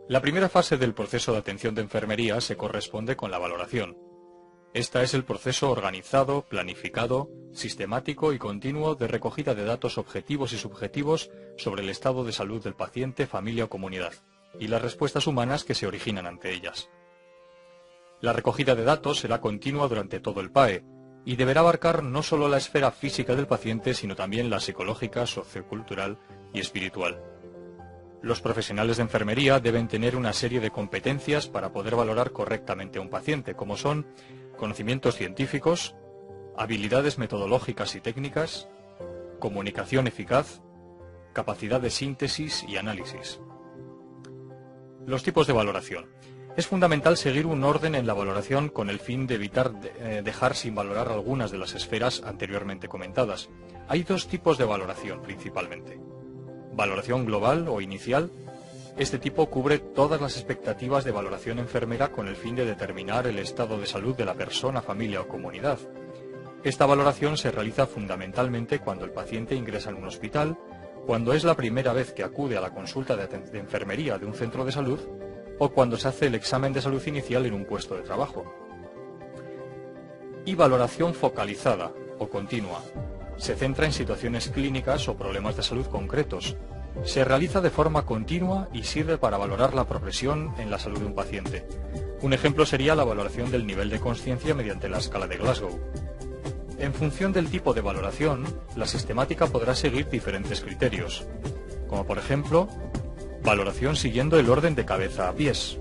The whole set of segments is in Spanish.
La primera fase del proceso de atención de enfermería se corresponde con la valoración. Esta es el proceso organizado, planificado, sistemático y continuo de recogida de datos objetivos y subjetivos sobre el estado de salud del paciente, familia o comunidad, y las respuestas humanas que se originan ante ellas. La recogida de datos será continua durante todo el PAE, y deberá abarcar no solo la esfera física del paciente, sino también la psicológica, sociocultural y espiritual. Los profesionales de enfermería deben tener una serie de competencias para poder valorar correctamente a un paciente, como son conocimientos científicos, habilidades metodológicas y técnicas, comunicación eficaz, capacidad de síntesis y análisis. Los tipos de valoración. Es fundamental seguir un orden en la valoración con el fin de evitar dejar sin valorar algunas de las esferas anteriormente comentadas. Hay dos tipos de valoración principalmente. Valoración global o inicial. Este tipo cubre todas las expectativas de valoración enfermera con el fin de determinar el estado de salud de la persona, familia o comunidad. Esta valoración se realiza fundamentalmente cuando el paciente ingresa en un hospital, cuando es la primera vez que acude a la consulta de enfermería de un centro de salud o cuando se hace el examen de salud inicial en un puesto de trabajo. Y valoración focalizada o continua. Se centra en situaciones clínicas o problemas de salud concretos. Se realiza de forma continua y sirve para valorar la progresión en la salud de un paciente. Un ejemplo sería la valoración del nivel de consciencia mediante la escala de Glasgow. En función del tipo de valoración, la sistemática podrá seguir diferentes criterios, como por ejemplo, valoración siguiendo el orden de cabeza a pies.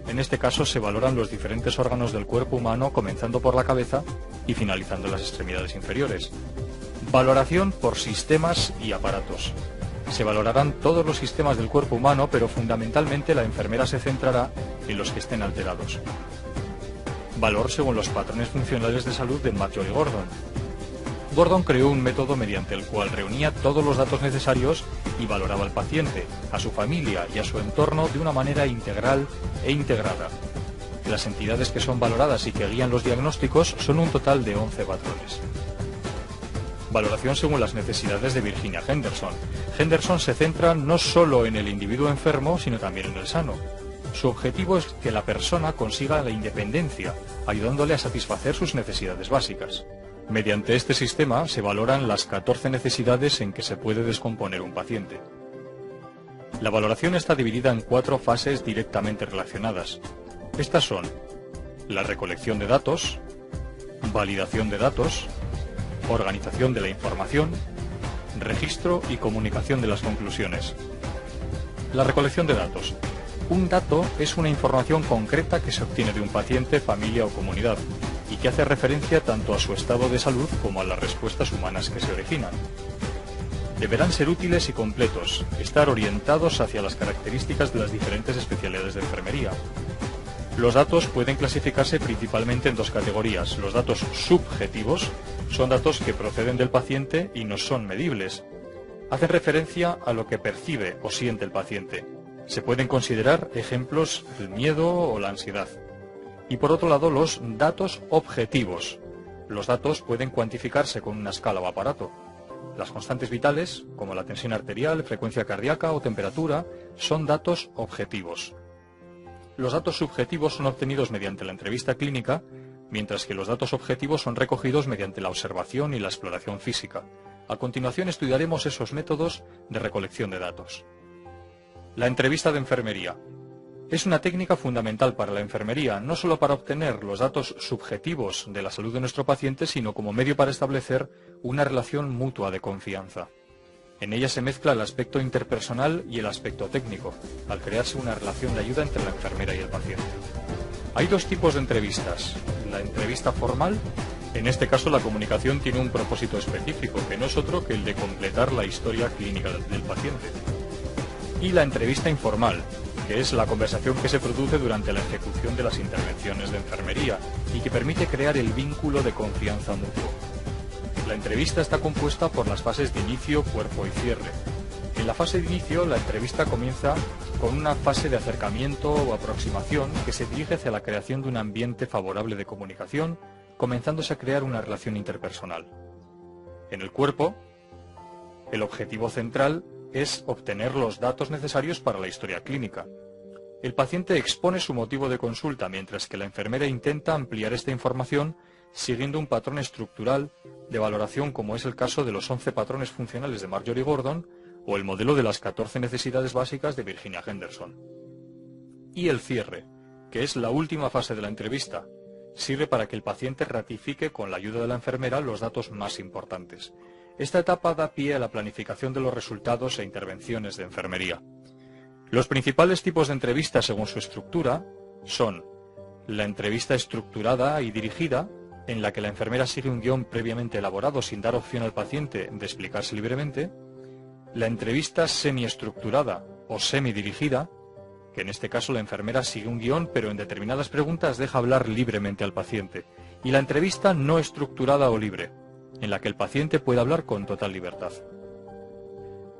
En este caso se valoran los diferentes órganos del cuerpo humano, comenzando por la cabeza y finalizando en las extremidades inferiores. Valoración por sistemas y aparatos. Se valorarán todos los sistemas del cuerpo humano, pero fundamentalmente la enfermera se centrará en los que estén alterados. Valor según los patrones funcionales de salud de Marjorie y Gordon. Gordon creó un método mediante el cual reunía todos los datos necesarios y valoraba al paciente, a su familia y a su entorno de una manera integral e integrada. Las entidades que son valoradas y que guían los diagnósticos son un total de 11 patrones. Valoración según las necesidades de Virginia Henderson. Henderson se centra no solo en el individuo enfermo, sino también en el sano. Su objetivo es que la persona consiga la independencia, ayudándole a satisfacer sus necesidades básicas. Mediante este sistema se valoran las 14 necesidades en que se puede descomponer un paciente. La valoración está dividida en 4 fases directamente relacionadas. Estas son la recolección de datos, validación de datos, organización de la información, registro y comunicación de las conclusiones. La recolección de datos. Un dato es una información concreta que se obtiene de un paciente, familia o comunidad y que hace referencia tanto a su estado de salud como a las respuestas humanas que se originan. Deberán ser útiles y completos, estar orientados hacia las características de las diferentes especialidades de enfermería. Los datos pueden clasificarse principalmente en 2 categorías. Los datos subjetivos son datos que proceden del paciente y no son medibles. Hacen referencia a lo que percibe o siente el paciente. Se pueden considerar ejemplos el miedo o la ansiedad. Y por otro lado, los datos objetivos. Los datos pueden cuantificarse con una escala o aparato. Las constantes vitales, como la tensión arterial, frecuencia cardíaca o temperatura, son datos objetivos. Los datos subjetivos son obtenidos mediante la entrevista clínica, mientras que los datos objetivos son recogidos mediante la observación y la exploración física. A continuación estudiaremos esos métodos de recolección de datos. La entrevista de enfermería. Es una técnica fundamental para la enfermería, no solo para obtener los datos subjetivos de la salud de nuestro paciente, sino como medio para establecer una relación mutua de confianza. En ella se mezcla el aspecto interpersonal y el aspecto técnico, al crearse una relación de ayuda entre la enfermera y el paciente. Hay 2 tipos de entrevistas. La entrevista formal. En este caso la comunicación tiene un propósito específico, que no es otro que el de completar la historia clínica del paciente. Y la entrevista informal, que es la conversación que se produce durante la ejecución de las intervenciones de enfermería y que permite crear el vínculo de confianza mutuo. La entrevista está compuesta por las fases de inicio, cuerpo y cierre. En la fase de inicio, la entrevista comienza con una fase de acercamiento o aproximación que se dirige hacia la creación de un ambiente favorable de comunicación, comenzándose a crear una relación interpersonal. En el cuerpo, el objetivo central es obtener los datos necesarios para la historia clínica. El paciente expone su motivo de consulta, mientras que la enfermera intenta ampliar esta información siguiendo un patrón estructural de valoración, como es el caso de los 11 patrones funcionales de Marjorie Gordon o el modelo de las 14 necesidades básicas de Virginia Henderson. Y el cierre, que es la última fase de la entrevista, sirve para que el paciente ratifique con la ayuda de la enfermera los datos más importantes. Esta etapa da pie a la planificación de los resultados e intervenciones de enfermería. Los principales tipos de entrevistas según su estructura son la entrevista estructurada y dirigida, en la que la enfermera sigue un guión previamente elaborado sin dar opción al paciente de explicarse libremente, la entrevista semiestructurada o semidirigida, que en este caso la enfermera sigue un guión pero en determinadas preguntas deja hablar libremente al paciente, y la entrevista no estructurada o libre, en la que el paciente puede hablar con total libertad.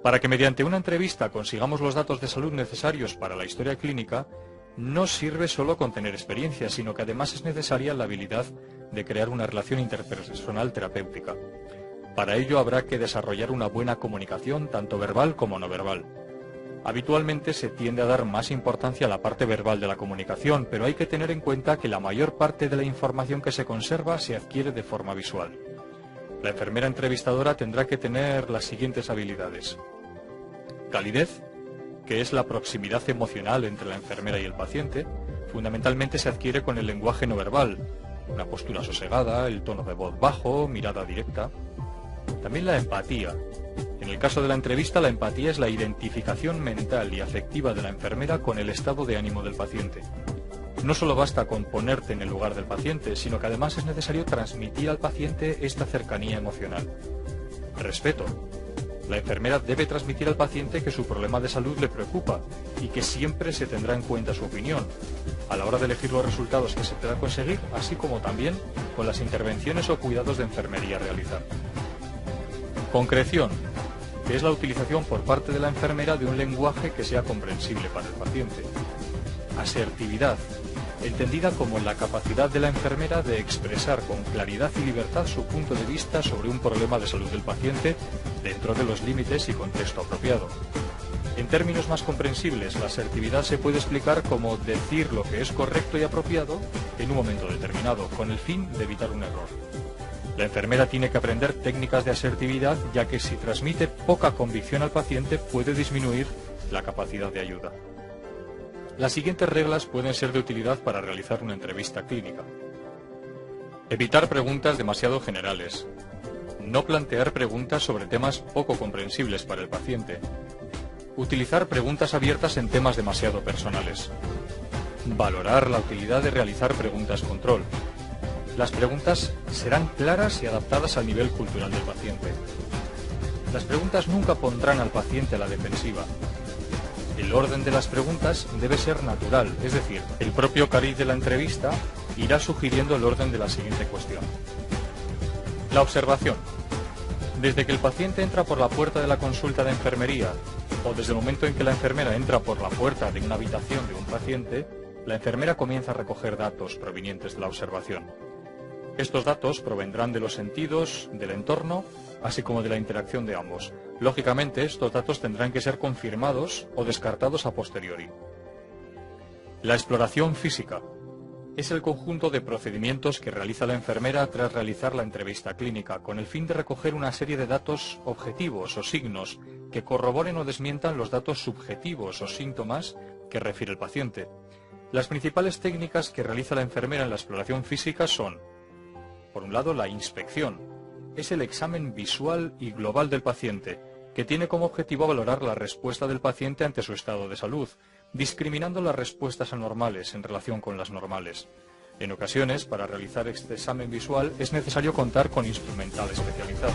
Para que mediante una entrevista consigamos los datos de salud necesarios para la historia clínica, no sirve solo con tener experiencia, sino que además es necesaria la habilidad de crear una relación interpersonal terapéutica. Para ello habrá que desarrollar una buena comunicación, tanto verbal como no verbal. Habitualmente se tiende a dar más importancia a la parte verbal de la comunicación, pero hay que tener en cuenta que la mayor parte de la información que se conserva se adquiere de forma visual. La enfermera entrevistadora tendrá que tener las siguientes habilidades: calidez, que es la proximidad emocional entre la enfermera y el paciente. Fundamentalmente se adquiere con el lenguaje no verbal, una postura sosegada, el tono de voz bajo, mirada directa. También la empatía. En el caso de la entrevista, la empatía es la identificación mental y afectiva de la enfermera con el estado de ánimo del paciente. No solo basta con ponerte en el lugar del paciente, sino que además es necesario transmitir al paciente esta cercanía emocional. Respeto. La enfermera debe transmitir al paciente que su problema de salud le preocupa y que siempre se tendrá en cuenta su opinión a la hora de elegir los resultados que se puedan conseguir, así como también con las intervenciones o cuidados de enfermería a realizar. Concreción, que es la utilización por parte de la enfermera de un lenguaje que sea comprensible para el paciente. Asertividad, entendida como la capacidad de la enfermera de expresar con claridad y libertad su punto de vista sobre un problema de salud del paciente dentro de los límites y contexto apropiado. En términos más comprensibles, la asertividad se puede explicar como decir lo que es correcto y apropiado en un momento determinado, con el fin de evitar un error. La enfermera tiene que aprender técnicas de asertividad, ya que si transmite poca convicción al paciente puede disminuir la capacidad de ayuda. Las siguientes reglas pueden ser de utilidad para realizar una entrevista clínica. Evitar preguntas demasiado generales. No plantear preguntas sobre temas poco comprensibles para el paciente. Utilizar preguntas abiertas en temas demasiado personales. Valorar la utilidad de realizar preguntas control. Las preguntas serán claras y adaptadas al nivel cultural del paciente. Las preguntas nunca pondrán al paciente a la defensiva. El orden de las preguntas debe ser natural, es decir, el propio cariz de la entrevista irá sugiriendo el orden de la siguiente cuestión. La observación. Desde que el paciente entra por la puerta de la consulta de enfermería o desde el momento en que la enfermera entra por la puerta de una habitación de un paciente, la enfermera comienza a recoger datos provenientes de la observación. Estos datos provendrán de los sentidos, del entorno, así como de la interacción de ambos. Lógicamente, estos datos tendrán que ser confirmados o descartados a posteriori. La exploración física es el conjunto de procedimientos que realiza la enfermera tras realizar la entrevista clínica, con el fin de recoger una serie de datos objetivos o signos que corroboren o desmientan los datos subjetivos o síntomas que refiere el paciente. Las principales técnicas que realiza la enfermera en la exploración física son: por un lado, la inspección. Es el examen visual y global del paciente, que tiene como objetivo valorar la respuesta del paciente ante su estado de salud, discriminando las respuestas anormales en relación con las normales. En ocasiones, para realizar este examen visual es necesario contar con instrumental especializado.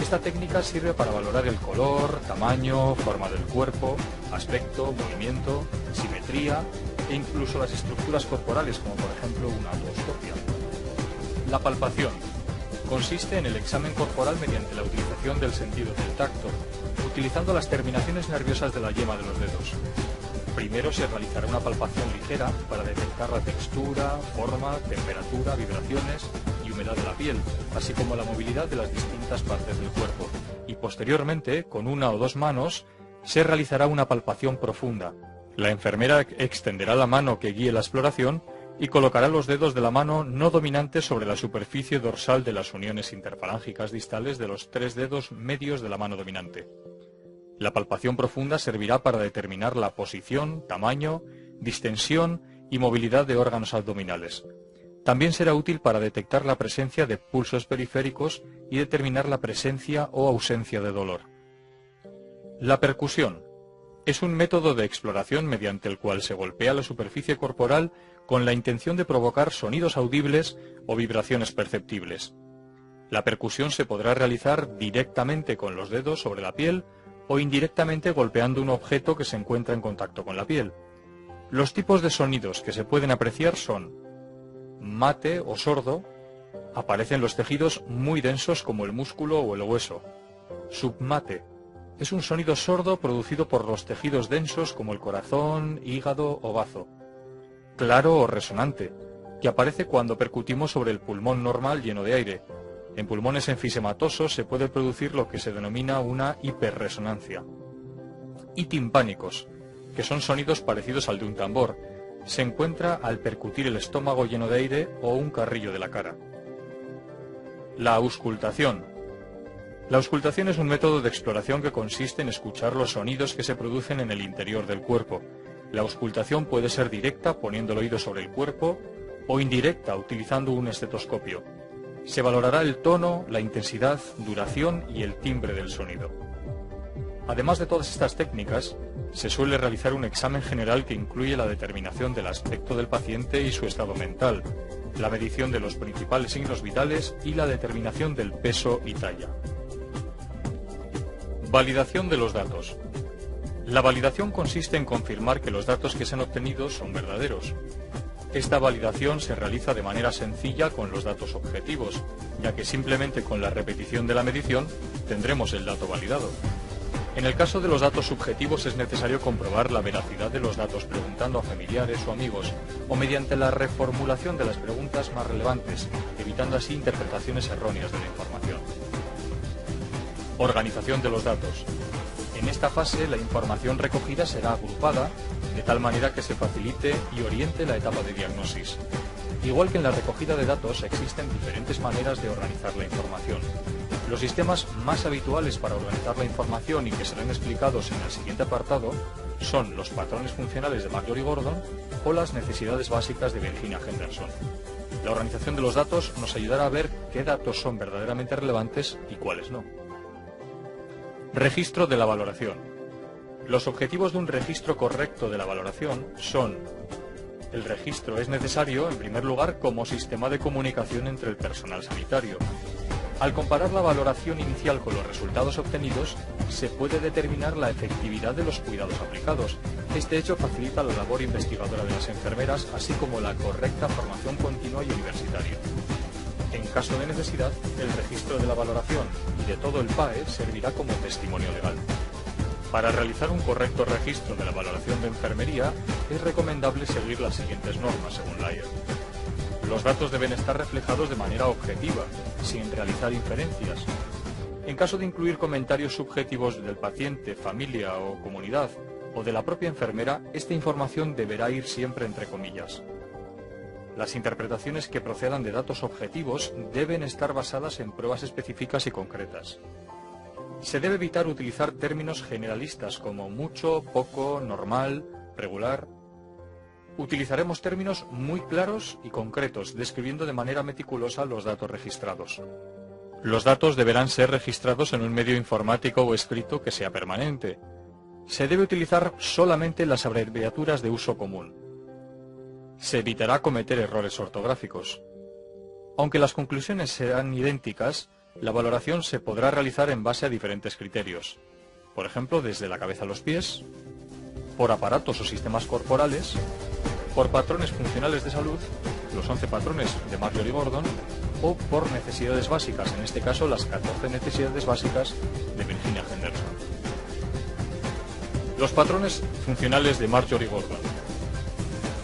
Esta técnica sirve para valorar el color, tamaño, forma del cuerpo, aspecto, movimiento, simetría e incluso las estructuras corporales, como por ejemplo una otoscopia. La palpación consiste en el examen corporal mediante la utilización del sentido del tacto, utilizando las terminaciones nerviosas de la yema de los dedos. Primero se realizará una palpación ligera para detectar la textura, forma, temperatura, vibraciones y humedad de la piel, así como la movilidad de las distintas partes del cuerpo. Y posteriormente, con una o dos manos, se realizará una palpación profunda, La enfermera extenderá la mano que guíe la exploración y colocará los dedos de la mano no dominante sobre la superficie dorsal de las uniones interfalángicas distales de los 3 dedos medios de la mano dominante. La palpación profunda servirá para determinar la posición, tamaño, distensión y movilidad de órganos abdominales. También será útil para detectar la presencia de pulsos periféricos y determinar la presencia o ausencia de dolor. La percusión es un método de exploración mediante el cual se golpea la superficie corporal con la intención de provocar sonidos audibles o vibraciones perceptibles. La percusión se podrá realizar directamente con los dedos sobre la piel o indirectamente golpeando un objeto que se encuentra en contacto con la piel. Los tipos de sonidos que se pueden apreciar son mate o sordo, aparecen los tejidos muy densos como el músculo o el hueso. Submate es un sonido sordo producido por los tejidos densos como el corazón, hígado o bazo. Claro o resonante, que aparece cuando percutimos sobre el pulmón normal lleno de aire. En pulmones enfisematosos se puede producir lo que se denomina una hiperresonancia. Y timpánicos, que son sonidos parecidos al de un tambor. Se encuentra al percutir el estómago lleno de aire o un carrillo de la cara. La auscultación. La auscultación es un método de exploración que consiste en escuchar los sonidos que se producen en el interior del cuerpo. La auscultación puede ser directa poniendo el oído sobre el cuerpo o indirecta utilizando un estetoscopio. Se valorará el tono, la intensidad, duración y el timbre del sonido. Además de todas estas técnicas, se suele realizar un examen general que incluye la determinación del aspecto del paciente y su estado mental, la medición de los principales signos vitales y la determinación del peso y talla. Validación de los datos. La validación consiste en confirmar que los datos que se han obtenido son verdaderos. Esta validación se realiza de manera sencilla con los datos objetivos, ya que simplemente con la repetición de la medición tendremos el dato validado. En el caso de los datos subjetivos es necesario comprobar la veracidad de los datos preguntando a familiares o amigos, o mediante la reformulación de las preguntas más relevantes, evitando así interpretaciones erróneas de la información. Organización de los datos. En esta fase la información recogida será agrupada de tal manera que se facilite y oriente la etapa de diagnosis. Igual que en la recogida de datos existen diferentes maneras de organizar la información. Los sistemas más habituales para organizar la información y que serán explicados en el siguiente apartado son los patrones funcionales de Marjorie Gordon o las necesidades básicas de Virginia Henderson. La organización de los datos nos ayudará a ver qué datos son verdaderamente relevantes y cuáles no. Registro de la valoración. Los objetivos de un registro correcto de la valoración son: el registro es necesario, en primer lugar, como sistema de comunicación entre el personal sanitario. Al comparar la valoración inicial con los resultados obtenidos, se puede determinar la efectividad de los cuidados aplicados. Este hecho facilita la labor investigadora de las enfermeras, así como la correcta formación continua y universitaria. En caso de necesidad, el registro de la valoración y de todo el PAE servirá como testimonio legal. Para realizar un correcto registro de la valoración de enfermería, es recomendable seguir las siguientes normas según Lyer. Los datos deben estar reflejados de manera objetiva, sin realizar inferencias. En caso de incluir comentarios subjetivos del paciente, familia o comunidad, o de la propia enfermera, esta información deberá ir siempre entre comillas. Las interpretaciones que procedan de datos objetivos deben estar basadas en pruebas específicas y concretas. Se debe evitar utilizar términos generalistas como mucho, poco, normal, regular. Utilizaremos términos muy claros y concretos, describiendo de manera meticulosa los datos registrados. Los datos deberán ser registrados en un medio informático o escrito que sea permanente. Se debe utilizar solamente las abreviaturas de uso común. Se evitará cometer errores ortográficos. Aunque las conclusiones serán idénticas, la valoración se podrá realizar en base a diferentes criterios. Por ejemplo, desde la cabeza a los pies, por aparatos o sistemas corporales, por patrones funcionales de salud, los 11 patrones de Marjorie Gordon, o por necesidades básicas, en este caso las 14 necesidades básicas de Virginia Henderson. Los patrones funcionales de Marjorie Gordon.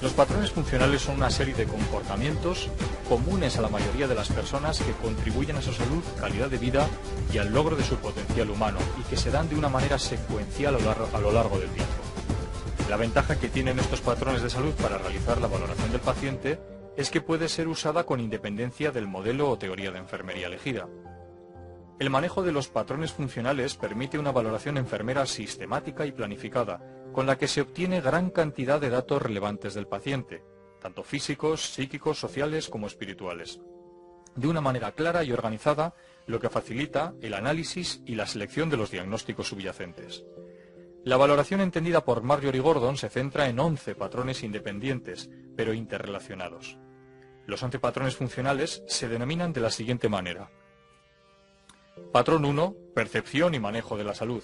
Los patrones funcionales son una serie de comportamientos comunes a la mayoría de las personas que contribuyen a su salud, calidad de vida y al logro de su potencial humano, y que se dan de una manera secuencial a lo largo del tiempo. La ventaja que tienen estos patrones de salud para realizar la valoración del paciente es que puede ser usada con independencia del modelo o teoría de enfermería elegida. El manejo de los patrones funcionales permite una valoración enfermera sistemática y planificada, con la que se obtiene gran cantidad de datos relevantes del paciente, tanto físicos, psíquicos, sociales como espirituales, de una manera clara y organizada, lo que facilita el análisis y la selección de los diagnósticos subyacentes. La valoración entendida por Marjorie Gordon se centra en 11 patrones independientes, pero interrelacionados. Los 11 patrones funcionales se denominan de la siguiente manera. Patrón 1. Percepción y manejo de la salud.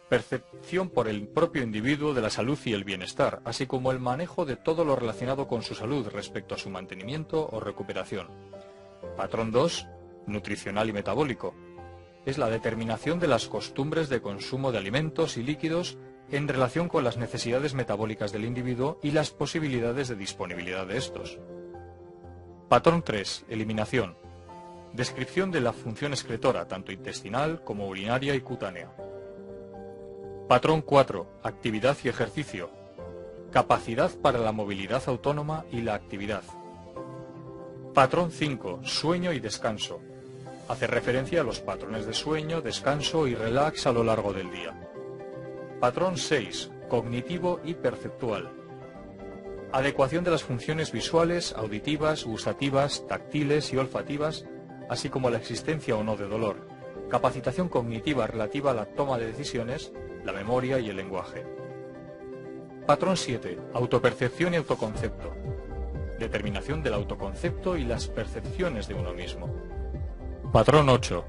Percepción por el propio individuo de la salud y el bienestar, así como el manejo de todo lo relacionado con su salud respecto a su mantenimiento o recuperación. Patrón 2. Nutricional y metabólico. Es la determinación de las costumbres de consumo de alimentos y líquidos en relación con las necesidades metabólicas del individuo y las posibilidades de disponibilidad de estos. Patrón 3. Eliminación. Descripción de la función excretora, tanto intestinal como urinaria y cutánea. Patrón 4. Actividad y ejercicio. Capacidad para la movilidad autónoma y la actividad. Patrón 5. Sueño y descanso. Hace referencia a los patrones de sueño, descanso y relax a lo largo del día. Patrón 6. Cognitivo y perceptual. Adecuación de las funciones visuales, auditivas, gustativas, táctiles y olfativas, así como la existencia o no de dolor. Capacitación cognitiva relativa a la toma de decisiones, la memoria y el lenguaje. Patrón 7. Autopercepción y autoconcepto. Determinación del autoconcepto y las percepciones de uno mismo. Patrón 8.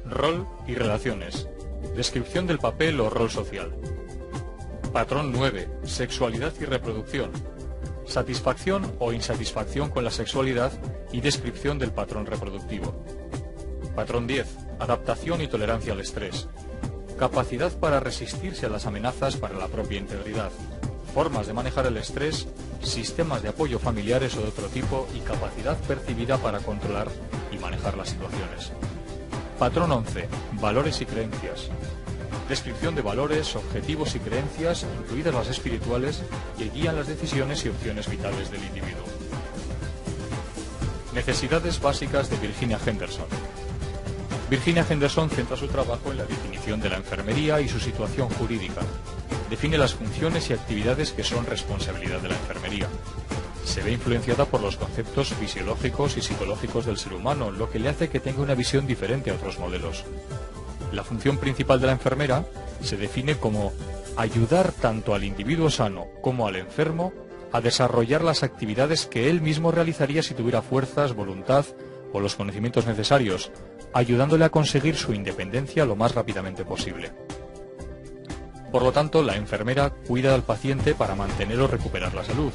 Rol y relaciones. Descripción del papel o rol social. Patrón 9. Sexualidad y reproducción. Satisfacción o insatisfacción con la sexualidad y descripción del patrón reproductivo. Patrón 10. Adaptación y tolerancia al estrés. Capacidad para resistirse a las amenazas para la propia integridad. Formas de manejar el estrés, sistemas de apoyo familiares o de otro tipo y capacidad percibida para controlar y manejar las situaciones. Patrón 11. Valores y creencias. Descripción de valores, objetivos y creencias, incluidas las espirituales, que guían las decisiones y opciones vitales del individuo. Necesidades básicas de Virginia Henderson. Virginia Henderson centra su trabajo en la definición de la enfermería y su situación jurídica. Define las funciones y actividades que son responsabilidad de la enfermería. Se ve influenciada por los conceptos fisiológicos y psicológicos del ser humano, lo que le hace que tenga una visión diferente a otros modelos. La función principal de la enfermera se define como ayudar tanto al individuo sano como al enfermo a desarrollar las actividades que él mismo realizaría si tuviera fuerzas, voluntad o los conocimientos necesarios, ayudándole a conseguir su independencia lo más rápidamente posible. Por lo tanto, la enfermera cuida al paciente para mantener o recuperar la salud.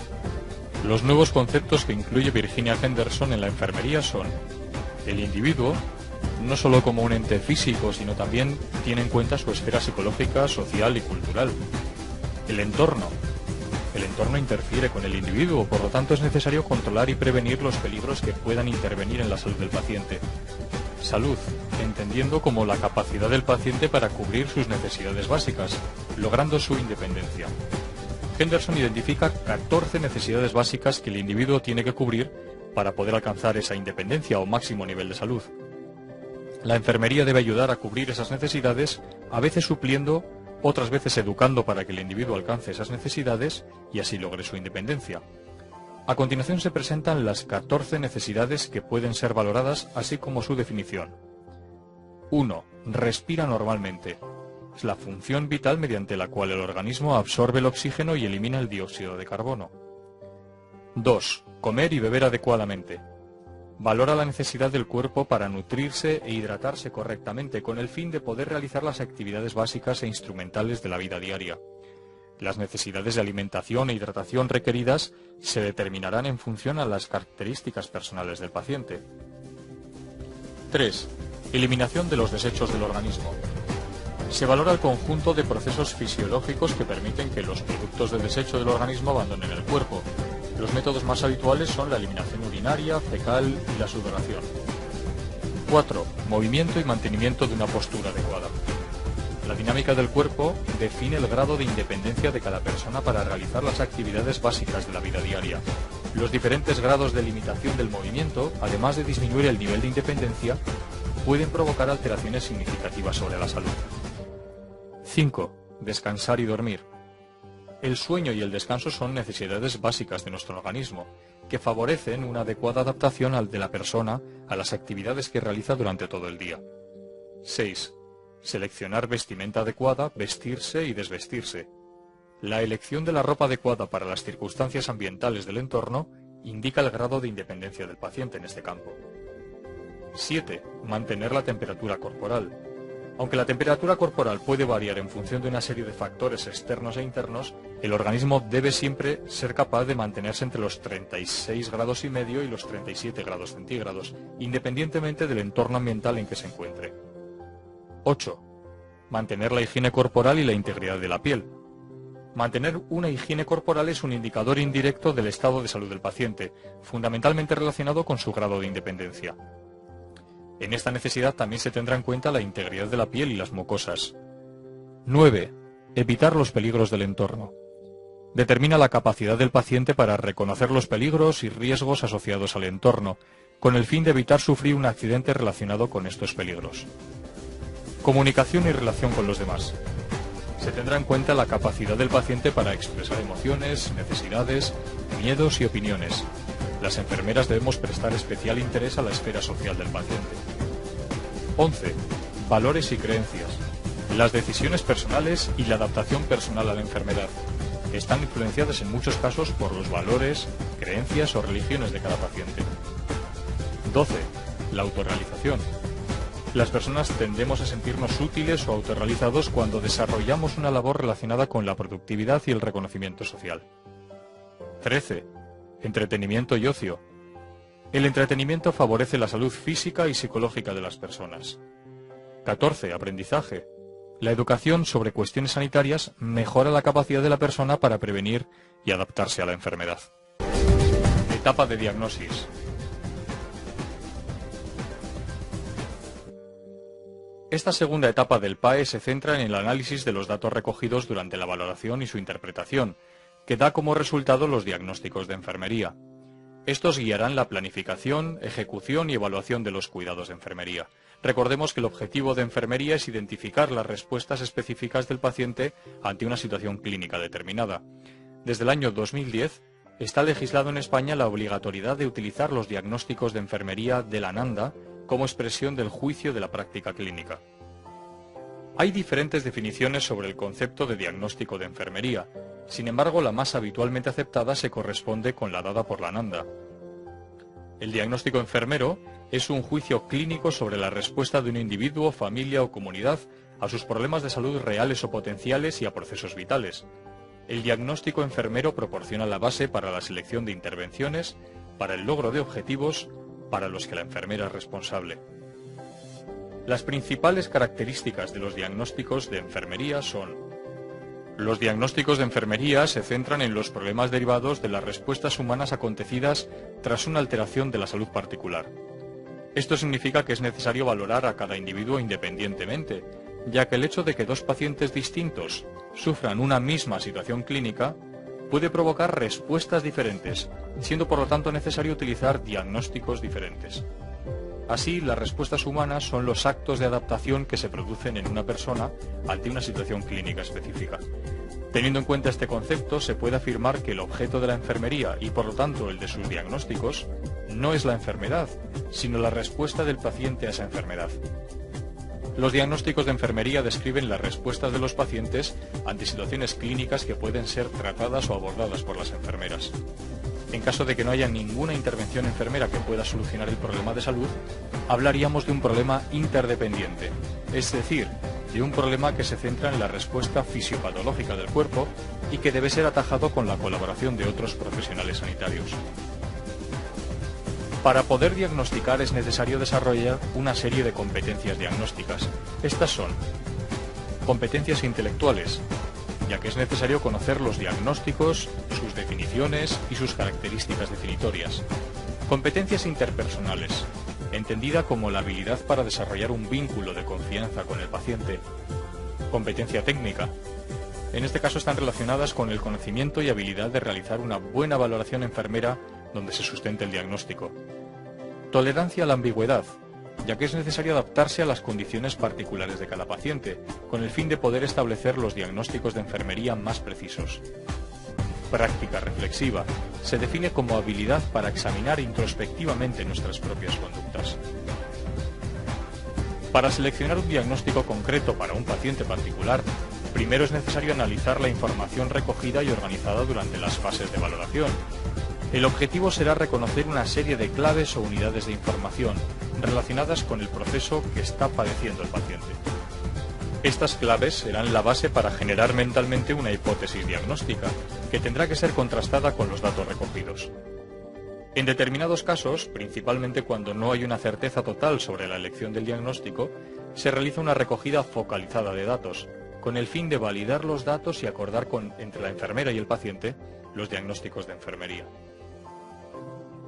Los nuevos conceptos que incluye Virginia Henderson en la enfermería son el individuo, no solo como un ente físico, sino también tiene en cuenta su esfera psicológica, social y cultural. El entorno interfiere con el individuo, por lo tanto es necesario controlar y prevenir los peligros que puedan intervenir en la salud del paciente. Salud, entendiendo como la capacidad del paciente para cubrir sus necesidades básicas, logrando su independencia. Henderson identifica 14 necesidades básicas que el individuo tiene que cubrir para poder alcanzar esa independencia o máximo nivel de salud. La enfermería debe ayudar a cubrir esas necesidades, a veces supliendo, otras veces educando para que el individuo alcance esas necesidades y así logre su independencia. A continuación se presentan las 14 necesidades que pueden ser valoradas, así como su definición. 1. Respira normalmente. Es la función vital mediante la cual el organismo absorbe el oxígeno y elimina el dióxido de carbono. 2. Comer y beber adecuadamente. Valora la necesidad del cuerpo para nutrirse e hidratarse correctamente con el fin de poder realizar las actividades básicas e instrumentales de la vida diaria. Las necesidades de alimentación e hidratación requeridas se determinarán en función a las características personales del paciente. 3. Eliminación de los desechos del organismo. Se valora el conjunto de procesos fisiológicos que permiten que los productos de desecho del organismo abandonen el cuerpo. Los métodos más habituales son la eliminación urinaria, fecal y la sudoración. 4. Movimiento y mantenimiento de una postura adecuada. La dinámica del cuerpo define el grado de independencia de cada persona para realizar las actividades básicas de la vida diaria. Los diferentes grados de limitación del movimiento, además de disminuir el nivel de independencia, pueden provocar alteraciones significativas sobre la salud. 5. Descansar y dormir. El sueño y el descanso son necesidades básicas de nuestro organismo, que favorecen una adecuada adaptación de la persona a las actividades que realiza durante todo el día. 6. Seleccionar vestimenta adecuada, vestirse y desvestirse. La elección de la ropa adecuada para las circunstancias ambientales del entorno indica el grado de independencia del paciente en este campo. 7. Mantener la temperatura corporal. Aunque la temperatura corporal puede variar en función de una serie de factores externos e internos, el organismo debe siempre ser capaz de mantenerse entre los 36,5 grados y los 37 grados centígrados, independientemente del entorno ambiental en que se encuentre. 8. Mantener la higiene corporal y la integridad de la piel. Mantener una higiene corporal es un indicador indirecto del estado de salud del paciente, fundamentalmente relacionado con su grado de independencia. En esta necesidad también se tendrá en cuenta la integridad de la piel y las mucosas. 9. Evitar los peligros del entorno. Determina la capacidad del paciente para reconocer los peligros y riesgos asociados al entorno, con el fin de evitar sufrir un accidente relacionado con estos peligros. Comunicación y relación con los demás. Se tendrá en cuenta la capacidad del paciente para expresar emociones, necesidades, miedos y opiniones. Las enfermeras debemos prestar especial interés a la esfera social del paciente. 11. Valores y creencias. Las decisiones personales y la adaptación personal a la enfermedad están influenciadas en muchos casos por los valores, creencias o religiones de cada paciente. 12. La autorrealización. Las personas tendemos a sentirnos útiles o autorrealizados cuando desarrollamos una labor relacionada con la productividad y el reconocimiento social. 13. Entretenimiento y ocio. El entretenimiento favorece la salud física y psicológica de las personas. 14. Aprendizaje. La educación sobre cuestiones sanitarias mejora la capacidad de la persona para prevenir y adaptarse a la enfermedad. Etapa de diagnosis. Esta segunda etapa del PAE se centra en el análisis de los datos recogidos durante la valoración y su interpretación, que da como resultado los diagnósticos de enfermería. Estos guiarán la planificación, ejecución y evaluación de los cuidados de enfermería. Recordemos que el objetivo de enfermería es identificar las respuestas específicas del paciente ante una situación clínica determinada. Desde el año 2010 está legislado en España la obligatoriedad de utilizar los diagnósticos de enfermería de la ANANDA como expresión del juicio de la práctica clínica. Hay diferentes definiciones sobre el concepto de diagnóstico de enfermería. Sin embargo, la más habitualmente aceptada se corresponde con la dada por la ANANDA. El diagnóstico enfermero es un juicio clínico sobre la respuesta de un individuo, familia o comunidad a sus problemas de salud reales o potenciales y a procesos vitales. El diagnóstico enfermero proporciona la base para la selección de intervenciones, para el logro de objetivos, para los que la enfermera es responsable. Las principales características de los diagnósticos de enfermería son: los diagnósticos de enfermería se centran en los problemas derivados de las respuestas humanas acontecidas tras una alteración de la salud particular. Esto significa que es necesario valorar a cada individuo independientemente, ya que el hecho de que dos pacientes distintos sufran una misma situación clínica puede provocar respuestas diferentes, siendo por lo tanto necesario utilizar diagnósticos diferentes. Así, las respuestas humanas son los actos de adaptación que se producen en una persona ante una situación clínica específica. Teniendo en cuenta este concepto, se puede afirmar que el objeto de la enfermería, y por lo tanto el de sus diagnósticos, no es la enfermedad, sino la respuesta del paciente a esa enfermedad. Los diagnósticos de enfermería describen las respuestas de los pacientes ante situaciones clínicas que pueden ser tratadas o abordadas por las enfermeras. En caso de que no haya ninguna intervención enfermera que pueda solucionar el problema de salud, hablaríamos de un problema interdependiente, es decir, de un problema que se centra en la respuesta fisiopatológica del cuerpo y que debe ser atajado con la colaboración de otros profesionales sanitarios. Para poder diagnosticar es necesario desarrollar una serie de competencias diagnósticas. Estas son: competencias intelectuales, ya que es necesario conocer los diagnósticos, sus definiciones y sus características definitorias. Competencias interpersonales, entendida como la habilidad para desarrollar un vínculo de confianza con el paciente. Competencia técnica. En este caso están relacionadas con el conocimiento y habilidad de realizar una buena valoración enfermera donde se sustente el diagnóstico. Tolerancia a la ambigüedad, ya que es necesario adaptarse a las condiciones particulares de cada paciente, con el fin de poder establecer los diagnósticos de enfermería más precisos. Práctica reflexiva. Se define como habilidad para examinar introspectivamente nuestras propias conductas. Para seleccionar un diagnóstico concreto para un paciente particular, primero es necesario analizar la información recogida y organizada durante las fases de valoración. El objetivo será reconocer una serie de claves o unidades de información relacionadas con el proceso que está padeciendo el paciente. Estas claves serán la base para generar mentalmente una hipótesis diagnóstica, que tendrá que ser contrastada con los datos recogidos. En determinados casos, principalmente cuando no hay una certeza total sobre la elección del diagnóstico, se realiza una recogida focalizada de datos, con el fin de validar los datos y acordar entre la enfermera y el paciente los diagnósticos de enfermería.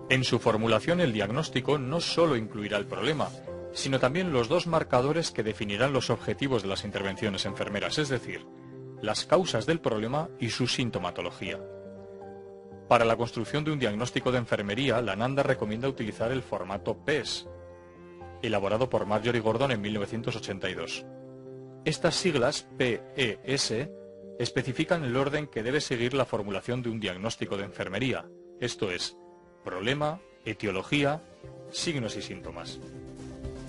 En su formulación, el diagnóstico no solo incluirá el problema, sino también los dos marcadores que definirán los objetivos de las intervenciones enfermeras, es decir, las causas del problema y su sintomatología. Para la construcción de un diagnóstico de enfermería, la NANDA recomienda utilizar el formato PES, elaborado por Marjorie Gordon en 1982. Estas siglas, PES, especifican el orden que debe seguir la formulación de un diagnóstico de enfermería, esto es, problema, etiología, signos y síntomas.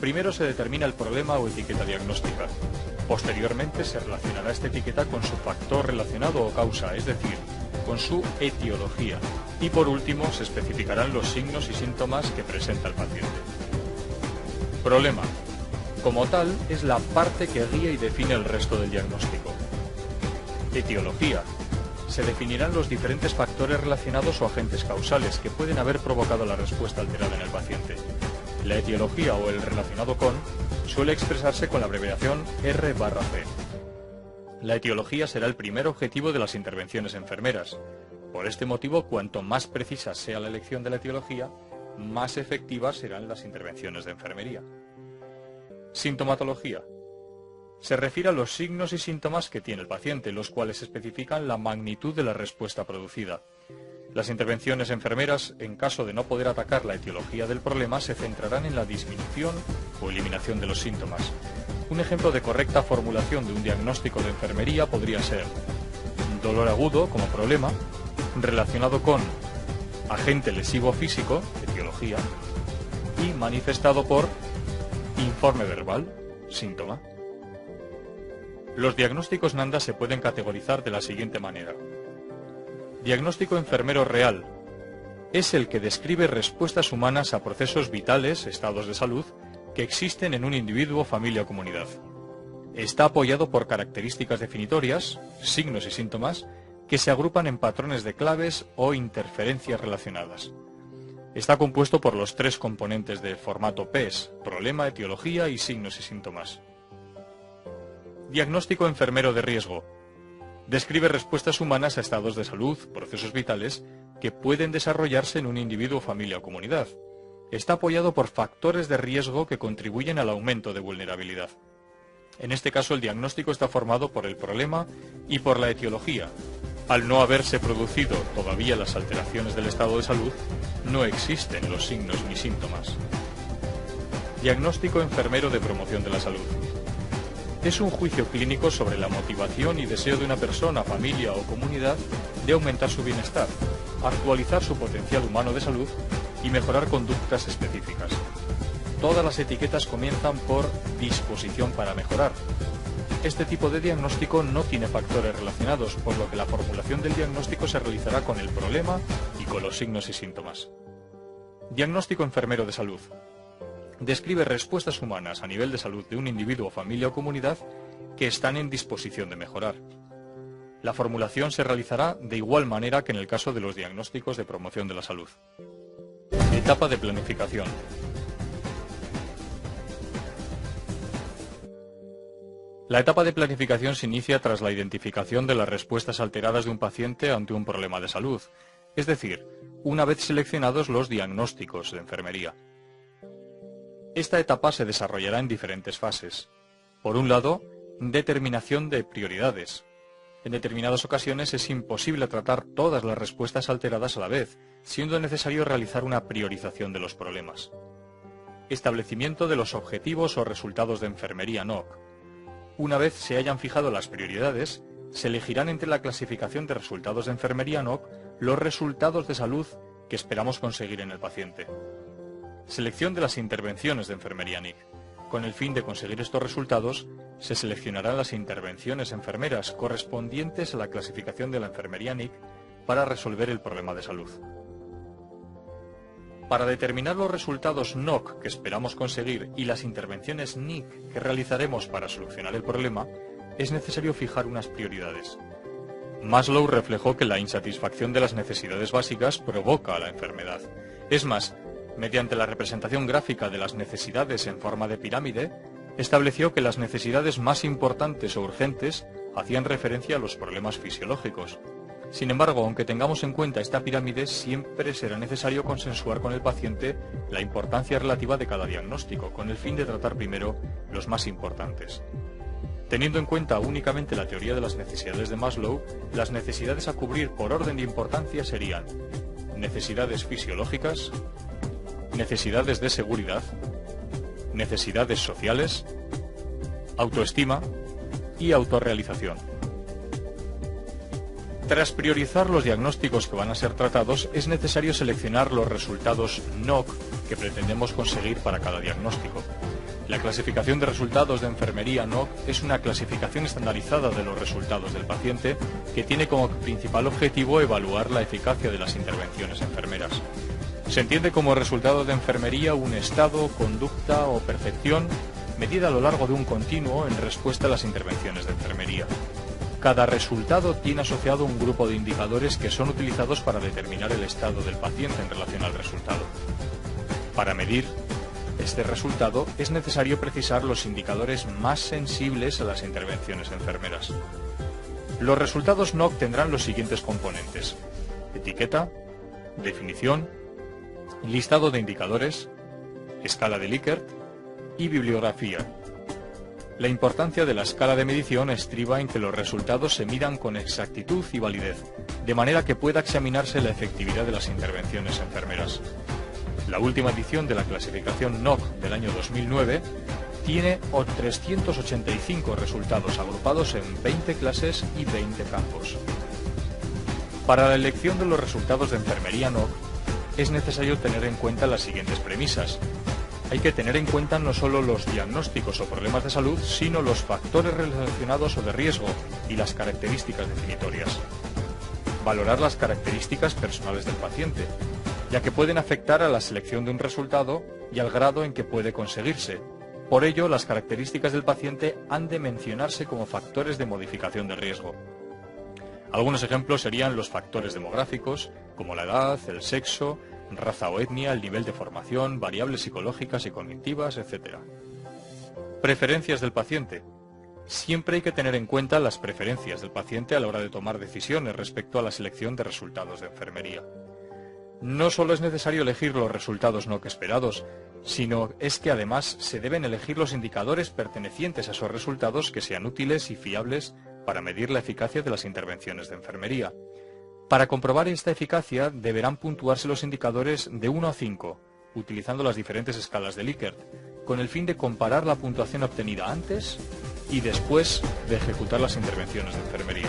Primero se determina el problema o etiqueta diagnóstica. Posteriormente se relacionará esta etiqueta con su factor relacionado o causa, es decir, con su etiología. Y por último se especificarán los signos y síntomas que presenta el paciente. Problema. Como tal, es la parte que guía y define el resto del diagnóstico. Etiología. Se definirán los diferentes factores relacionados o agentes causales que pueden haber provocado la respuesta alterada en el paciente. La etiología o el relacionado con suele expresarse con la abreviación R/C. La etiología será el primer objetivo de las intervenciones enfermeras. Por este motivo, cuanto más precisa sea la elección de la etiología, más efectivas serán las intervenciones de enfermería. Sintomatología. Se refiere a los signos y síntomas que tiene el paciente, los cuales especifican la magnitud de la respuesta producida. Las intervenciones enfermeras, en caso de no poder atacar la etiología del problema, se centrarán en la disminución o eliminación de los síntomas. Un ejemplo de correcta formulación de un diagnóstico de enfermería podría ser dolor agudo como problema, relacionado con agente lesivo físico, etiología, y manifestado por informe verbal, síntoma. Los diagnósticos NANDA se pueden categorizar de la siguiente manera. Diagnóstico enfermero real. Es el que describe respuestas humanas a procesos vitales, estados de salud, que existen en un individuo, familia o comunidad. Está apoyado por características definitorias, signos y síntomas, que se agrupan en patrones de claves o interferencias relacionadas. Está compuesto por los tres componentes del formato PES, problema, etiología y signos y síntomas. Diagnóstico enfermero de riesgo. Describe respuestas humanas a estados de salud, procesos vitales, que pueden desarrollarse en un individuo, familia o comunidad. Está apoyado por factores de riesgo que contribuyen al aumento de vulnerabilidad. En este caso, el diagnóstico está formado por el problema y por la etiología. Al no haberse producido todavía las alteraciones del estado de salud, no existen los signos ni síntomas. Diagnóstico enfermero de promoción de la salud. Es un juicio clínico sobre la motivación y deseo de una persona, familia o comunidad de aumentar su bienestar, actualizar su potencial humano de salud y mejorar conductas específicas. Todas las etiquetas comienzan por disposición para mejorar. Este tipo de diagnóstico no tiene factores relacionados, por lo que la formulación del diagnóstico se realizará con el problema y con los signos y síntomas. Diagnóstico enfermero de salud. Describe respuestas humanas a nivel de salud de un individuo, familia o comunidad que están en disposición de mejorar. La formulación se realizará de igual manera que en el caso de los diagnósticos de promoción de la salud. Etapa de planificación. La etapa de planificación se inicia tras la identificación de las respuestas alteradas de un paciente ante un problema de salud, es decir, una vez seleccionados los diagnósticos de enfermería. Esta etapa se desarrollará en diferentes fases. Por un lado, Determinación de prioridades. En determinadas ocasiones es imposible tratar todas las respuestas alteradas a la vez, siendo necesario realizar una priorización de los problemas. Establecimiento de los objetivos o resultados de enfermería NOC. Una vez se hayan fijado las prioridades, se elegirán entre la clasificación de resultados de enfermería NOC los resultados de salud que esperamos conseguir en el paciente. Selección de las intervenciones de enfermería NIC. Con el fin de conseguir estos resultados, se seleccionarán las intervenciones enfermeras correspondientes a la clasificación de la enfermería NIC para resolver el problema de salud. Para determinar los resultados NOC que esperamos conseguir y las intervenciones NIC que realizaremos para solucionar el problema, es necesario fijar unas prioridades. Maslow reflejó que la insatisfacción de las necesidades básicas provoca la enfermedad. Es más, mediante la representación gráfica de las necesidades en forma de pirámide, estableció que las necesidades más importantes o urgentes hacían referencia a los problemas fisiológicos. Sin embargo, aunque tengamos en cuenta esta pirámide, siempre será necesario consensuar con el paciente la importancia relativa de cada diagnóstico, con el fin de tratar primero los más importantes. Teniendo en cuenta únicamente la teoría de las necesidades de Maslow, las necesidades a cubrir por orden de importancia serían necesidades fisiológicas, necesidades de seguridad, necesidades sociales, autoestima y autorrealización. Tras priorizar los diagnósticos que van a ser tratados, es necesario seleccionar los resultados NOC que pretendemos conseguir para cada diagnóstico. La clasificación de resultados de enfermería NOC es una clasificación estandarizada de los resultados del paciente que tiene como principal objetivo evaluar la eficacia de las intervenciones enfermeras. Se entiende como resultado de enfermería un estado, conducta o percepción medida a lo largo de un continuo en respuesta a las intervenciones de enfermería. Cada resultado tiene asociado un grupo de indicadores que son utilizados para determinar el estado del paciente en relación al resultado. Para medir este resultado es necesario precisar los indicadores más sensibles a las intervenciones enfermeras. Los resultados NOC tendrán los siguientes componentes: etiqueta, definición, listado de indicadores, escala de Likert y bibliografía. La importancia de la escala de medición estriba en que los resultados se midan con exactitud y validez, de manera que pueda examinarse la efectividad de las intervenciones enfermeras. La última edición de la clasificación NOC del año 2009 tiene 385 resultados agrupados en 20 clases y 20 campos. Para la elección de los resultados de enfermería NOC es necesario tener en cuenta las siguientes premisas. Hay que tener en cuenta no solo los diagnósticos o problemas de salud, sino los factores relacionados o de riesgo y las características definitorias. Valorar las características personales del paciente, ya que pueden afectar a la selección de un resultado y al grado en que puede conseguirse. Por ello, las características del paciente han de mencionarse como factores de modificación del riesgo. Algunos ejemplos serían los factores demográficos, como la edad, el sexo, raza o etnia, el nivel de formación, variables psicológicas y cognitivas, etc. Preferencias del paciente. Siempre hay que tener en cuenta las preferencias del paciente a la hora de tomar decisiones respecto a la selección de resultados de enfermería. No solo es necesario elegir los resultados NOC esperados, sino es que además se deben elegir los indicadores pertenecientes a esos resultados que sean útiles y fiables para medir la eficacia de las intervenciones de enfermería. Para comprobar esta eficacia deberán puntuarse los indicadores de 1 a 5, utilizando las diferentes escalas de Likert, con el fin de comparar la puntuación obtenida antes y después de ejecutar las intervenciones de enfermería.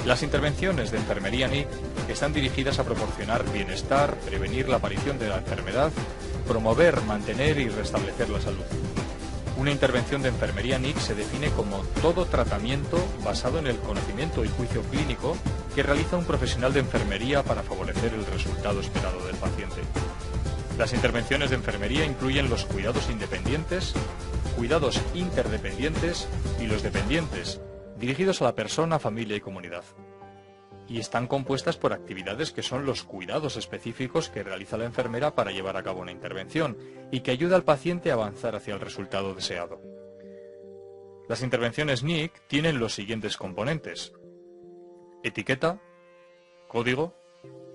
Las intervenciones de enfermería NIC están dirigidas a proporcionar bienestar, prevenir la aparición de la enfermedad, promover, mantener y restablecer la salud. Una intervención de enfermería NIC se define como todo tratamiento basado en el conocimiento y juicio clínico que realiza un profesional de enfermería para favorecer el resultado esperado del paciente. Las intervenciones de enfermería incluyen los cuidados independientes, cuidados interdependientes y los dependientes, dirigidos a la persona, familia y comunidad. Y están compuestas por actividades que son los cuidados específicos que realiza la enfermera para llevar a cabo una intervención y que ayuda al paciente a avanzar hacia el resultado deseado. Las intervenciones NIC tienen los siguientes componentes: etiqueta, código,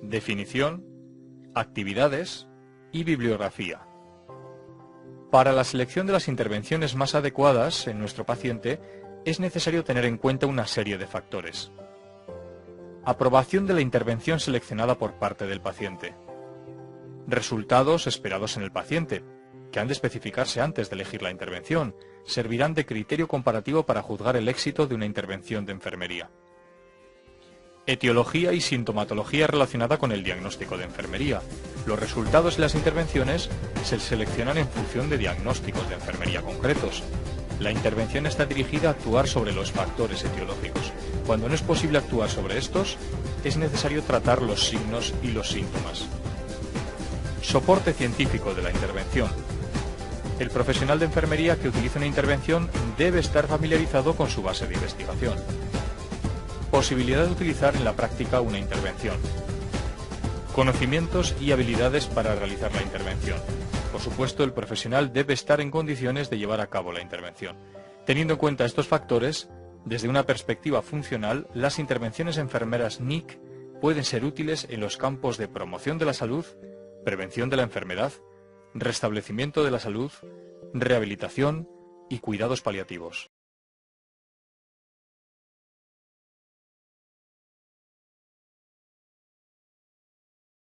definición, actividades y bibliografía. Para la selección de las intervenciones más adecuadas en nuestro paciente es necesario tener en cuenta una serie de factores. Aprobación de la intervención seleccionada por parte del paciente. Resultados esperados en el paciente, que han de especificarse antes de elegir la intervención, servirán de criterio comparativo para juzgar el éxito de una intervención de enfermería. Etiología y sintomatología relacionada con el diagnóstico de enfermería. Los resultados de las intervenciones se seleccionan en función de diagnósticos de enfermería concretos. La intervención está dirigida a actuar sobre los factores etiológicos. Cuando no es posible actuar sobre estos, es necesario tratar los signos y los síntomas. Soporte científico de la intervención. El profesional de enfermería que utiliza una intervención debe estar familiarizado con su base de investigación. Posibilidad de utilizar en la práctica una intervención. Conocimientos y habilidades para realizar la intervención. Por supuesto, el profesional debe estar en condiciones de llevar a cabo la intervención. Teniendo en cuenta estos factores, desde una perspectiva funcional, las intervenciones enfermeras NIC pueden ser útiles en los campos de promoción de la salud, prevención de la enfermedad, restablecimiento de la salud, rehabilitación y cuidados paliativos.